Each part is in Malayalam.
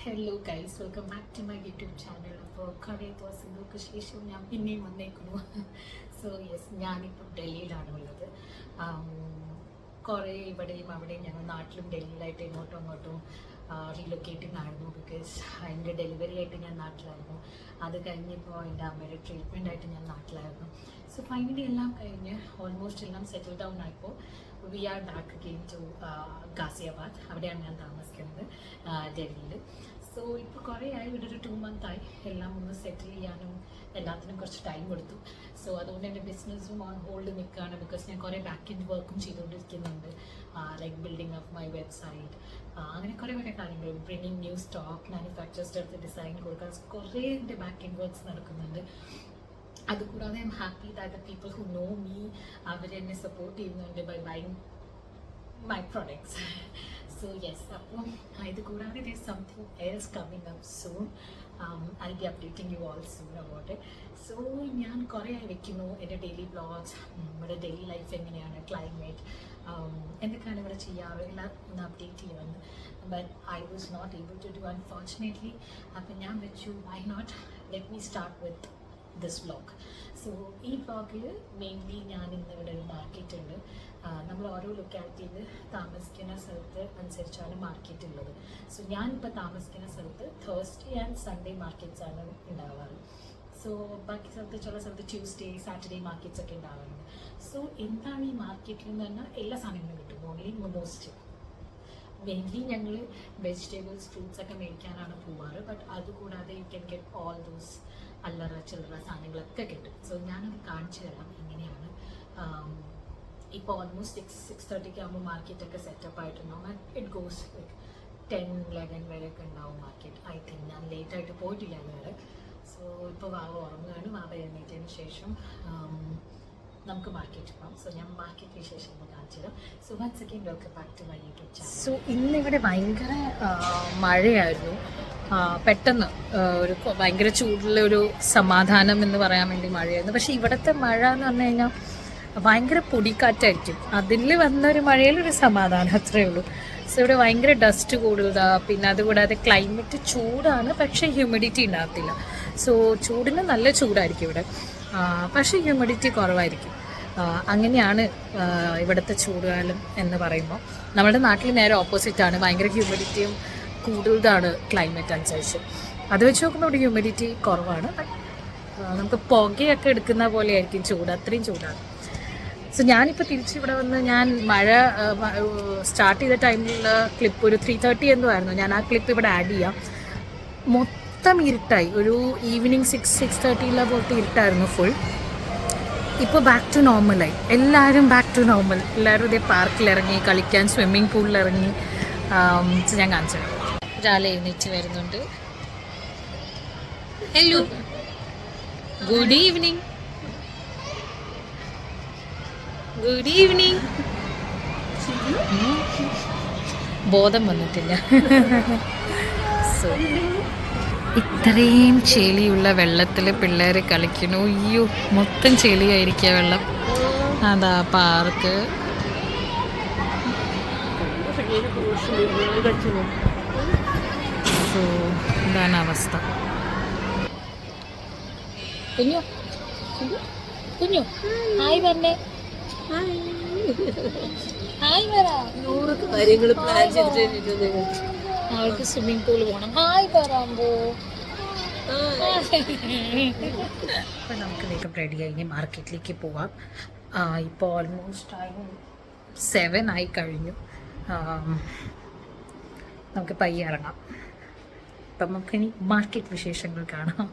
Hello guys, welcome back to my YouTube channel. അപ്പോൾ കുറേ ദിവസങ്ങൾക്ക് ശേഷം ഞാൻ പിന്നെയും വന്നേക്കുന്നു. സോ യെസ്, ഞാനിപ്പോൾ ഡൽഹിയിലാണ് ഉള്ളത്. കുറേ ഇവിടെയും അവിടെയും ഞങ്ങൾ നാട്ടിലും ഡൽഹിയിലായിട്ട് ഇങ്ങോട്ടും അങ്ങോട്ടും റീലൊക്കേറ്റിംഗ് ആയിരുന്നു. ബിക്കോസ് എൻ്റെ ഡെലിവറി ആയിട്ട് ഞാൻ നാട്ടിലായിരുന്നു. അത് കഴിഞ്ഞപ്പോൾ എൻ്റെ അമ്മയുടെ ട്രീറ്റ്മെൻ്റ് ആയിട്ട് ഞാൻ നാട്ടിലായിരുന്നു. സോ ഫൈനലി എല്ലാം കഴിഞ്ഞ് ഓൾമോസ്റ്റ് എല്ലാം സെറ്റിൽ ഡൗൺ ആയപ്പോൾ we are back again to Ghaziabad. അവിടെയാണ് ഞാൻ താമസിക്കുന്നത്, ഡൽഹിയിൽ. സോ ഇപ്പോൾ കുറേ ആയി, ഇവിടെ ഒരു 2 month ആയി എല്ലാം ഒന്ന് സെറ്റിൽ ചെയ്യാനും എല്ലാത്തിനും കുറച്ച് ടൈം കൊടുത്തു. സോ അതുകൊണ്ട് എൻ്റെ ബിസിനസ്സും ഓൺ ഹോൾഡ് നിൽക്കുകയാണ്. ബിക്കോസ് ഞാൻ കുറേ ബാക്ക് എൻഡ് വർക്കും ചെയ്തുകൊണ്ടിരിക്കുന്നുണ്ട്, like building of my website, അങ്ങനെ കുറേ കാര്യങ്ങൾ, ബ്രിങ്ങിങ് ന്യൂ സ്റ്റോക്ക്, മാനുഫാക്ചേഴ്സിൻ്റെ അടുത്ത് ഡിസൈൻ കൊടുക്കാൻ കുറേ എൻ്റെ ബാക്ക് എൻഡ് വർക്ക്സ് നടക്കുന്നുണ്ട്. അതുകൂടാതെ I'm happy that the people who know me അവർ എന്നെ സപ്പോർട്ട് ചെയ്യുന്നുണ്ട് by buying my products. So yes, അപ്പം ഇത് കൂടാതെ there is something else coming up soon. I be updating you all soon about it. So ഞാൻ കുറേ ആയി വെക്കുന്നു എൻ്റെ ഡെയിലി വ്ളോഗ്സ്, നമ്മുടെ ഡെയിലി ലൈഫ് എങ്ങനെയാണ്, ക്ലൈമറ്റ്, എന്തൊക്കെയാണ് ഇവിടെ ചെയ്യാറ്, എല്ലാം ഒന്ന് അപ്ഡേറ്റ് ചെയ്യുമെന്ന്. But I was not able to do unfortunately. അപ്പം ഞാൻ വെച്ചു, why not let me start with this vlog. So ഈ വ്ളോഗിൽ മെയിൻലി ഞാൻ ഇന്നിവിടെ ഒരു മാർക്കറ്റ് ഉണ്ട്. നമ്മൾ ഓരോ ലൊക്കാലിറ്റിയിൽ താമസിക്കുന്ന സ്ഥലത്ത് അനുസരിച്ചാണ് മാർക്കറ്റ് ഉള്ളത്. സോ ഞാനിപ്പോൾ താമസിക്കുന്ന സ്ഥലത്ത് തേഴ്സ്ഡേ ആൻഡ് സൺഡേ മാർക്കറ്റ്സ് ആണ് ഉണ്ടാവാറ്. സോ ബാക്കി സ്ഥലത്ത് ചില സ്ഥലത്ത് ട്യൂസ്ഡേ, സാറ്റർഡേ മാർക്കറ്റ്സ് ഒക്കെ ഉണ്ടാവാറുണ്ട്. സോ എന്താണ് ഈ മാർക്കറ്റിൽ എന്ന് പറഞ്ഞാൽ എല്ലാ സാധനങ്ങളും കിട്ടും. ഓൺലി മോസ്റ്റ് മെയിൻലി ഞങ്ങൾ വെജിറ്റബിൾസ്, ഫ്രൂട്ട്സ് ഒക്കെ മേടിക്കാനാണ് പോവാറ്. ബട്ട് അതുകൂടാതെ you can get all those അല്ലറ ചില്ലറ സാധനങ്ങളൊക്കെ കിട്ടും. സോ ഞാനത് കാണിച്ചു തരാം എങ്ങനെയാണ്. ഇപ്പോൾ ഓൾമോസ്റ്റ് 6-6:30 ആകുമ്പോൾ മാർക്കറ്റൊക്കെ സെറ്റപ്പ് ആയിട്ടുണ്ടാവും. ഇറ്റ് ഗോസ് ലൈക്ക് 10-11 വരെയൊക്കെ ഉണ്ടാവും മാർക്കറ്റ്. ഐ തിങ്ക് ഞാൻ ലേറ്റായിട്ട് പോയിട്ടില്ല അതുവരെ. സോ ഇപ്പോൾ വാവ ഉറങ്ങുകയാണ്. വാവ എഴുന്നേറ്റതിന് ശേഷം നമുക്ക് മാർക്കറ്റ് പോകാം. സോ ഞാൻ മാർക്കറ്റ് വിശേഷം കാണിച്ചു തരാം. So once again welcome back to my YouTube channel. So ഇന്നിവിടെ ഭയങ്കര മഴയായിരുന്നു. പെട്ടെന്ന് ഒരു ഭയങ്കര ചൂടുള്ള ഒരു സമാധാനം എന്ന് പറയാൻ വേണ്ടി മഴയായിരുന്നു. പക്ഷേ ഇവിടുത്തെ മഴ എന്ന് പറഞ്ഞു കഴിഞ്ഞാൽ ഭയങ്കര പൊടിക്കാറ്റായിരിക്കും. അതിൽ വന്നൊരു മഴയിലൊരു സമാധാനം, അത്രയേ ഉള്ളൂ. സോ ഇവിടെ ഭയങ്കര ഡസ്റ്റ് കൂടുതലാണ്. പിന്നെ അതുകൂടാതെ ക്ലൈമറ്റ് ചൂടാണ്, പക്ഷേ ഹ്യൂമിഡിറ്റി ഉണ്ടാകത്തില്ല. സോ ചൂടിന് നല്ല ചൂടായിരിക്കും ഇവിടെ, പക്ഷേ ഹ്യൂമിഡിറ്റി കുറവായിരിക്കും. അങ്ങനെയാണ് ഇവിടുത്തെ ചൂടുകാലം എന്ന് പറയുമ്പോൾ. നമ്മുടെ നാട്ടിൽ നേരെ ഓപ്പോസിറ്റാണ്, ഭയങ്കര ഹ്യൂമിഡിറ്റിയും കൂടുതലാണ് ക്ലൈമറ്റ് അനുസരിച്ച്. അത് വെച്ച് നോക്കുമ്പോൾ ഇവിടെ ഹ്യൂമിഡിറ്റി കുറവാണ്. നമുക്ക് പുകയൊക്കെ എടുക്കുന്ന പോലെ ആയിരിക്കും ചൂട്, അത്രയും ചൂടാണ്. സോ ഞാനിപ്പോൾ തിരിച്ചിവിടെ വന്ന്, ഞാൻ മഴ സ്റ്റാർട്ട് ചെയ്ത ടൈമിലുള്ള ക്ലിപ്പ് ഒരു 3:30 എന്തോ ആയിരുന്നു. ഞാൻ ആ ക്ലിപ്പ് ഇവിടെ ആഡ് ചെയ്യാം. മൊത്തം ഇരുട്ടായി, ഒരു ഈവനിങ് 6-6:30 പോലത്തെ ഇരുട്ടായിരുന്നു ഫുൾ. ഇപ്പോൾ ബാക്ക് ടു നോർമലായി, എല്ലാവരും ബാക്ക് ടു നോർമൽ. എല്ലാവരും ഇതേ പാർക്കിലിറങ്ങി കളിക്കാൻ, സ്വിമ്മിങ് പൂളിലിറങ്ങി. ഞാൻ കാണിച്ചു തരാം. ഒരാൾ എഴുന്നേറ്റ് വരുന്നുണ്ട്. Hello, good evening. Good evening. ബോധം വന്നിട്ടില്ല. സോ ഇത്രയും ചെളിയുള്ള വെള്ളത്തിൽ പിള്ളേർ കളിക്കുന്നു. അയ്യോ, മൊത്തം ചെളിയായിരിക്കുക വെള്ളം. അതാ പാർക്ക്. സോ ഇതാണ് അവസ്ഥ. കുഞ്ഞു കുഞ്ഞു ഹായ് പറഞ്ഞേ. ഹായ് പറ. അവൾക്ക് സ്വിമ്മിംഗ് പൂള് പോകണം. ഹായ് പറയാമ്പോ. അപ്പം നമുക്ക് വേഗം റെഡിയായി ഇനി മാർക്കറ്റിലേക്ക് പോവാം. ഇപ്പോൾ ഓൾമോസ്റ്റ് ടൈം 7 ആയി കഴിഞ്ഞു. നമുക്ക് പയ്യെ ഇറങ്ങാം. അപ്പം നമുക്കിനി മാർക്കറ്റ് വിശേഷങ്ങൾ കാണാം.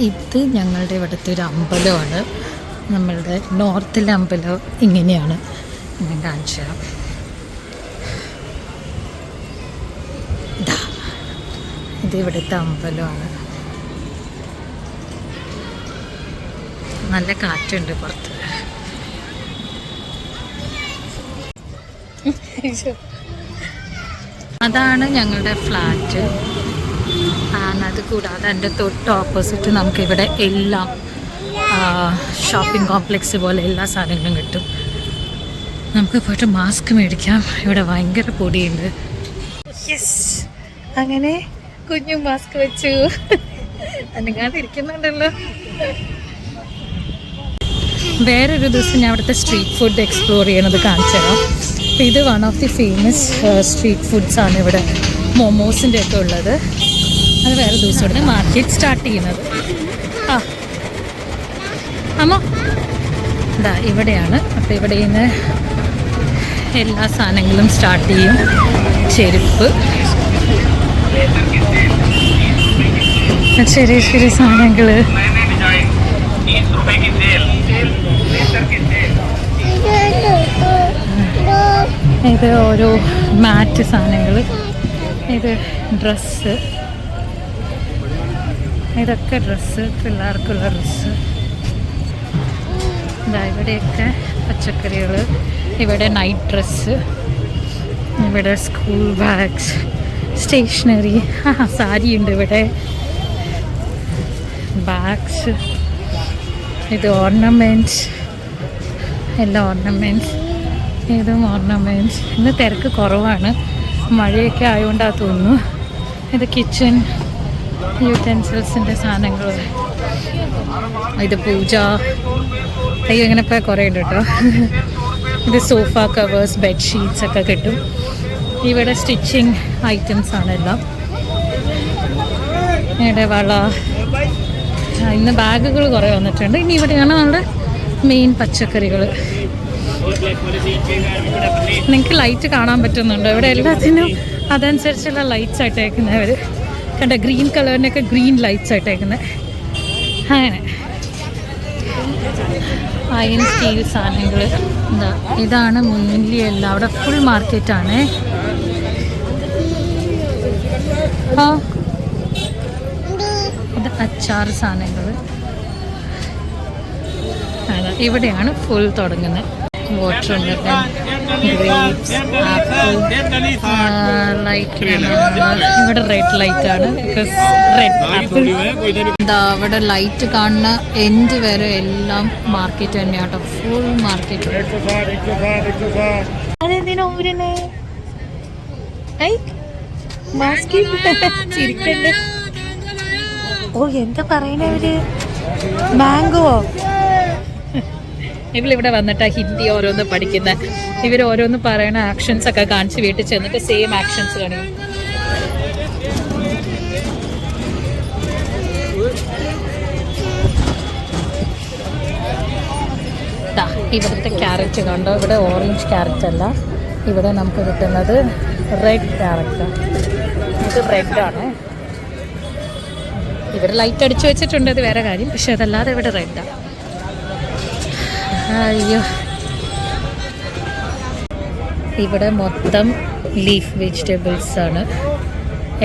ഇത് ഞങ്ങളുടെ ഇവിടുത്തെ ഒരു അമ്പലമാണ്. നമ്മളുടെ നോർത്തിലെ അമ്പലം ഇങ്ങനെയാണ്. ഞാൻ കാണിച്ചു തരാം. ഇത് ഇവിടുത്തെ അമ്പലമാണ്. നല്ല കാറ്റുണ്ട് പുറത്ത്. അതാണ് ഞങ്ങളുടെ ഫ്ലാറ്റ്. അത് കൂടാതെ എൻ്റെ തൊട്ട് ഓപ്പോസിറ്റ് നമുക്കിവിടെ എല്ലാം ഷോപ്പിംഗ് കോംപ്ലക്സ് പോലെ എല്ലാ സാധനങ്ങളും കിട്ടും. നമുക്ക് പോയിട്ട് മാസ്ക് മേടിക്കാം. ഇവിടെ ഭയങ്കര പൊടിയുണ്ട്. യെസ്, അങ്ങനെ കുഞ്ഞു മാസ്ക് വെച്ചു. അനങ്ങാതിരിക്കുന്നുണ്ടല്ലോ. വേറൊരു ദിവസം ഞാൻ അവിടുത്തെ സ്ട്രീറ്റ് ഫുഡ് എക്സ്പ്ലോർ ചെയ്യണത് കാണിച്ചു തരാം. അപ്പം ഇത് one of the famous street foods ആണ് ഇവിടെ, മൊമോസിൻ്റെ ഒക്കെ ഉള്ളത്. അത് വേറെ ദിവസമാണ് മാർക്കറ്റ് സ്റ്റാർട്ട് ചെയ്യുന്നത്. ആ അമ്മ ഇതാ ഇവിടെയാണ്. അപ്പോൾ ഇവിടെ നിന്ന് എല്ലാ സാധനങ്ങളും സ്റ്റാർട്ട് ചെയ്യും. ചെരുപ്പ്, ചെറിയ ചെറിയ സാധനങ്ങൾ. ഇത് ഓരോ മാറ്റ് സാധനങ്ങൾ. ഇത് ഡ്രസ്സ്, ഇതൊക്കെ ഡ്രസ്സ്, പിള്ളേർക്കുള്ള ഡ്രസ്സ്. ഇതാ ഇവിടെയൊക്കെ പച്ചക്കറികൾ. ഇവിടെ നൈറ്റ് ഡ്രസ്സ്, ഇവിടെ സ്കൂൾ ബാഗ്സ്, സ്റ്റേഷനറി. സാരിയുണ്ട് ഇവിടെ, ബാഗ്സ്. ഇത് ഓർണമെൻറ്റ്സ്, എല്ലാം ഓർണമെൻറ്റ്സ്. ഇതും ഓർണമെൻറ്റ്സ്. ഇന്ന് തിരക്ക് കുറവാണ്, മഴയൊക്കെ ആയതുകൊണ്ടാണ് തോന്നുന്നു. ഇത് കിച്ചൺ യൂട്ടൻസിൽസിൻ്റെ സാധനങ്ങൾ. ഇത് പൂജ. അയ്യോ ഇങ്ങനെ ഇപ്പോൾ കുറേ ഉണ്ട് കേട്ടോ. ഇത് സോഫ കവേഴ്സ്, ബെഡ്ഷീറ്റ്സ് ഒക്കെ കിട്ടും. ഇവിടെ സ്റ്റിച്ചിങ് ഐറ്റംസ് ആണെല്ലാം. ഇവിടെ വള. ഇന്ന് ബാഗുകൾ കുറേ വന്നിട്ടുണ്ട്. ഇനി ഇവിടെയാണ് നമ്മുടെ മെയിൻ പച്ചക്കറികൾ. നിങ്ങൾക്ക് ലൈറ്റ് കാണാൻ പറ്റുന്നുണ്ടോ? ഇവിടെ എല്ലാത്തിനും അതനുസരിച്ചുള്ള ലൈറ്റ്സ് ആയിട്ടേക്കുന്നവർ കണ്ട. ഗ്രീൻ കളറിനൊക്കെ ഗ്രീൻ ലൈറ്റ്സ് ആയിട്ടേക്കുന്നത്. അങ്ങനെ അയൺ സ്റ്റീൽ സാധനങ്ങൾ. എന്താ ഇതാണ് മെയിൻലി എല്ലാം. അവിടെ ഫുൾ മാർക്കറ്റാണ്. ആ ഇത് അച്ചാർ സാധനങ്ങൾ. അതാ ഇവിടെയാണ് ഫുൾ തുടങ്ങുന്നത്. Water melon, grapes, apple, light. ഇവിടെ റെഡ് ലൈറ്റ് ആണ്, ബിക്കോസ് റെഡ് ആപ്പിൾ. എന്താ അവിടെ ലൈറ്റ് കാണുന്ന എൻഡ് വരെ എല്ലാം മാർക്കറ്റ് തന്നെയാട്ടോ, ഫുൾ മാർക്കറ്റ്. അതെന്തിനാ ഊരനെ ചിരിക്കണ്ട്? ഓ എന്താ പറയണവര്? മാംഗോ. ഇവളിവിടെ വന്നിട്ടാ ഹിന്ദി ഓരോന്ന് പഠിക്കുന്ന. ഇവർ ഓരോന്ന് പറയണ ആക്ഷൻസ് ഒക്കെ കാണിച്ച് വീട്ടിൽ ചെന്നിട്ട് സെയിം ആക്ഷൻസ് കാണിക്കും. ഇവിടുത്തെ ക്യാരറ്റ് കണ്ടോ? ഇവിടെ ഓറഞ്ച് ക്യാരറ്റ് അല്ല, ഇവിടെ നമുക്ക് കിട്ടുന്നത് റെഡ് ക്യാരറ്റ്. ഇത് റെഡാണ്. ഇവിടെ ലൈറ്റ് അടിച്ചു വെച്ചിട്ടുണ്ട്, അത് വേറെ കാര്യം. പക്ഷെ അതല്ലാതെ ഇവിടെ റെഡാണ്. അയ്യോ, ഇവിടെ മൊത്തം ലീഫ് വെജിറ്റബിൾസ് ആണ്.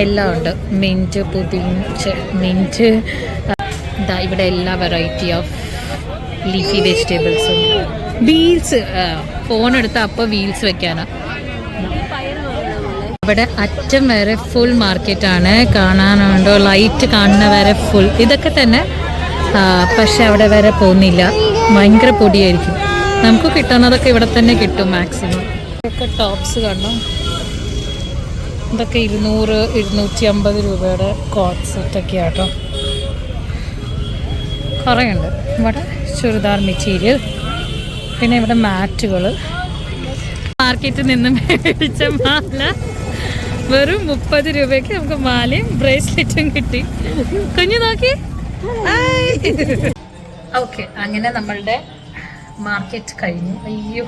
എല്ലാം ഉണ്ട്. മിൻറ്റ്, പുതിന, മിൻറ്റ്. ഇവിടെ എല്ലാ വെറൈറ്റി ഓഫ് ലീഫി വെജിറ്റബിൾസും. ബീൻസ്. ഫോൺ എടുത്ത അപ്പോൾ വീൽസ് വെക്കാനാ. ഇവിടെ അറ്റം വരെ ഫുൾ മാർക്കറ്റാണ്. കാണാനുണ്ടോ? ലൈറ്റ് കാണുന്ന വരെ ഫുൾ. ഇതൊക്കെ തന്നെ, പക്ഷെ അവിടെ വരെ പോകുന്നില്ല, ഭയങ്കര പൊടിയായിരിക്കും. നമുക്ക് കിട്ടുന്നതൊക്കെ ഇവിടെ തന്നെ കിട്ടും മാക്സിമം. ഇതൊക്കെ ടോപ്സ് കാണാം. ഇതൊക്കെ 200-250 രൂപയുടെ കോട്ട് സെറ്റൊക്കെ ആട്ടോ. കുറേ ഉണ്ട്. ഇവിടെ ചുരിദാർ മെറ്റീരിയൽ, പിന്നെ ഇവിടെ മാറ്റുകൾ. മാർക്കറ്റിൽ നിന്ന് മേടിച്ച മാല വെറും 30 രൂപയ്ക്ക് നമുക്ക് മാലയും ബ്രേസ്ലെറ്റും കിട്ടി. കുഞ്ഞു നോക്കി. ഓക്കെ, അങ്ങനെ നമ്മളുടെ മാർക്കറ്റ് കഴിഞ്ഞു. അയ്യോ,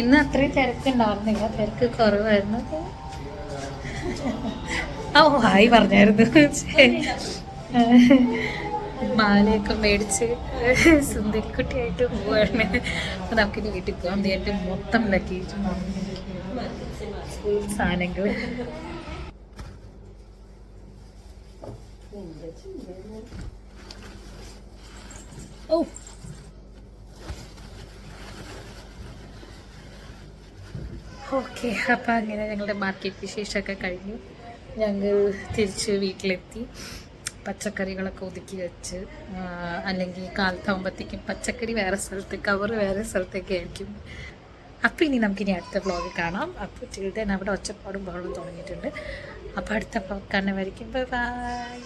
ഇന്ന് അത്രയും തിരക്കുണ്ടായിരുന്നില്ല, തിരക്ക് കുറവായിരുന്നു. ഓ ഹായ് പറഞ്ഞായിരുന്നു. മാലയൊക്കെ മേടിച്ച് സുന്ദരിക്കുട്ടിയായിട്ട് പോവാണ്. അപ്പം നമുക്കിനി വീട്ടിൽ പോകാൻ നേരിട്ട് മൊത്തം ലഗേജ് സാധനങ്ങൾ. ഓ ഓക്കെ, അപ്പം അങ്ങനെ ഞങ്ങളുടെ മാർക്കറ്റ് വിശേഷമൊക്കെ കഴിഞ്ഞു. ഞങ്ങൾ തിരിച്ച് വീട്ടിലെത്തി. പച്ചക്കറികളൊക്കെ ഒതുക്കി വെച്ച്, അല്ലെങ്കിൽ കാലത്താകുമ്പോഴത്തേക്കും പച്ചക്കറി വേറെ സ്ഥലത്ത്, കവർ വേറെ സ്ഥലത്തൊക്കെ ആയിരിക്കും. അപ്പോൾ ഇനി നമുക്കിനി അടുത്ത വ്ളോഗ് കാണാം. അപ്പോൾ ചിൽഡ്രൻ അവിടെ ഒച്ചപ്പാടും ബഹളവും തുടങ്ങിയിട്ടുണ്ട്. അപ്പോൾ അടുത്ത വ്ളോഗ് കാണുന്നവരിക്കും ബൈ ബൈ.